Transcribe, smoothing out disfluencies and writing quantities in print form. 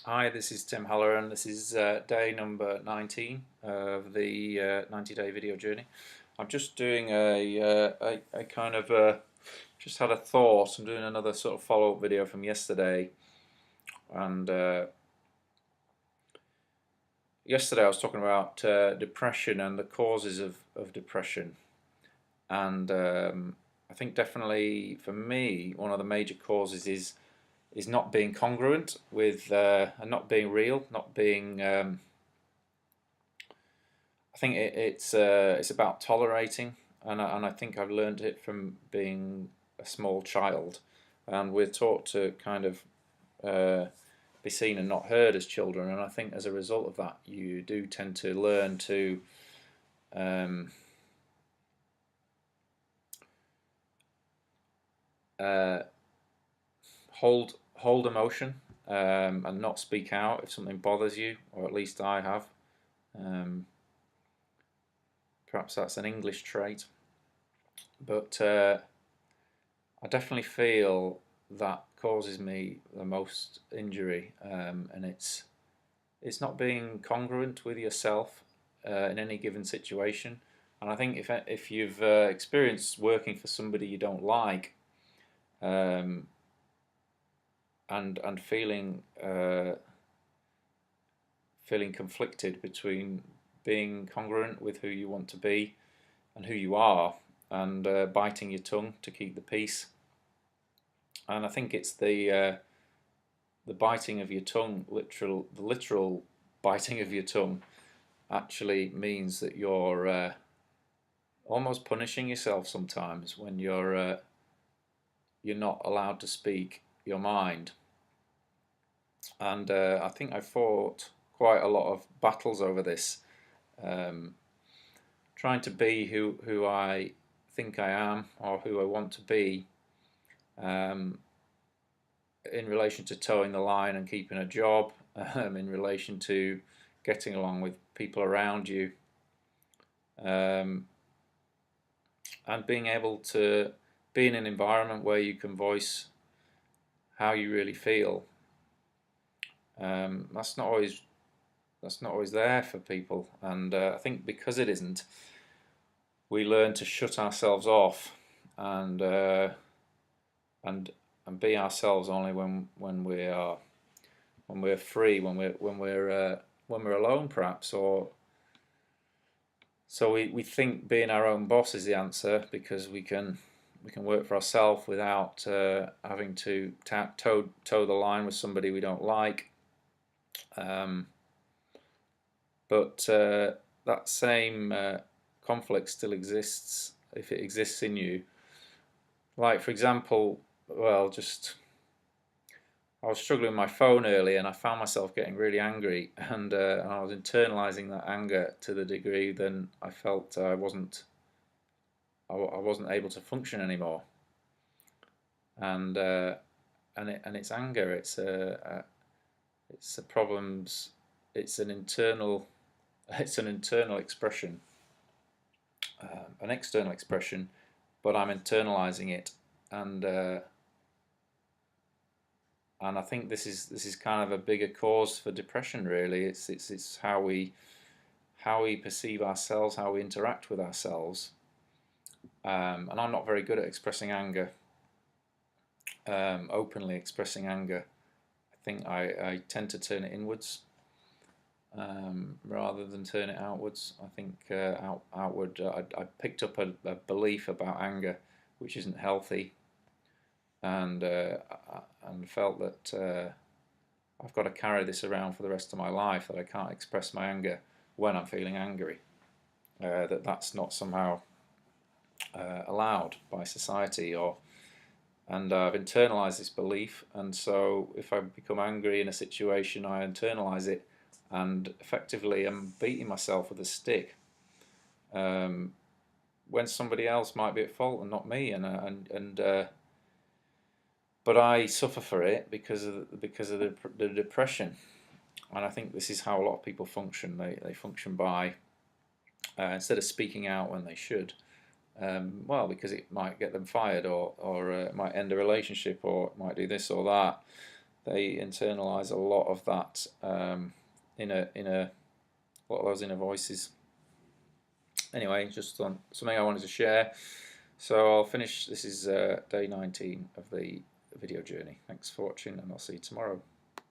Hi, this is Tim Haller, and this is day number 19 of the 90-day video journey. I'm just doing a kind of just had a thought. I'm doing another sort of follow-up video from yesterday, and yesterday I was talking about depression and the causes of depression, and I think definitely for me one of the major causes is not being congruent with and not being real, not being I think it's about tolerating, and I think I've learned it from being a small child, and we're taught to kind of uh, be seen and not heard as children, and I think as a result of that, you do tend to learn to um, uh, hold emotion and not speak out if something bothers you, or at least I have. Um, Perhaps that's an English trait, but I definitely feel that causes me the most injury, and it's not being congruent with yourself in any given situation. And I think if you've experienced working for somebody you don't like, um, and feeling conflicted between being congruent with who you want to be and who you are, and biting your tongue to keep the peace. And I think it's the biting of your tongue, the literal biting of your tongue, actually means that you're almost punishing yourself sometimes when you're not allowed to speak your mind. And I think I fought quite a lot of battles over this, um, trying to be who I think I am or who I want to be, um, in relation to towing the line and keeping a job, in relation to getting along with people around you, um, and being able to be in an environment where you can voice how you really feel. That's not always there for people, and I think because it isn't, we learn to shut ourselves off and and and be ourselves only when we're free, when we're alone, perhaps, or so we think being our own boss is the answer, because we can work for ourselves without having to toe the line with somebody we don't like. Um, but that same conflict still exists if it exists in you. Like, for example, well, just I was struggling with my phone earlier, and I found myself getting really angry, and I was internalizing that anger to the degree then I felt I wasn't able to function anymore. And it's anger. It's a problems. It's an internal it's an internal expression, an external expression, but I'm internalizing it, and and I think this is kind of a bigger cause for depression. Really, it's how we perceive ourselves, how we interact with ourselves, and I'm not very good at expressing anger, openly expressing anger. I think I tend to turn it inwards, rather than turn it outwards. I think outward, I picked up a belief about anger which isn't healthy, and felt that I've got to carry this around for the rest of my life, that I can't express my anger when I'm feeling angry, that's not somehow allowed by society, or and I've internalized this belief, and so if I become angry in a situation, I internalize it, and effectively I'm beating myself with a stick, um, when somebody else might be at fault and not me, and but I suffer for it because of the depression, and I think this is how a lot of people function. They function by instead of speaking out when they should, well, because it might get them fired, or it might end a relationship, or it might do this or that. they internalize a lot of that inner lot of those inner voices. Anyway, just something I wanted to share. So I'll finish. This is day 19 of the video journey. Thanks for watching, and I'll see you tomorrow.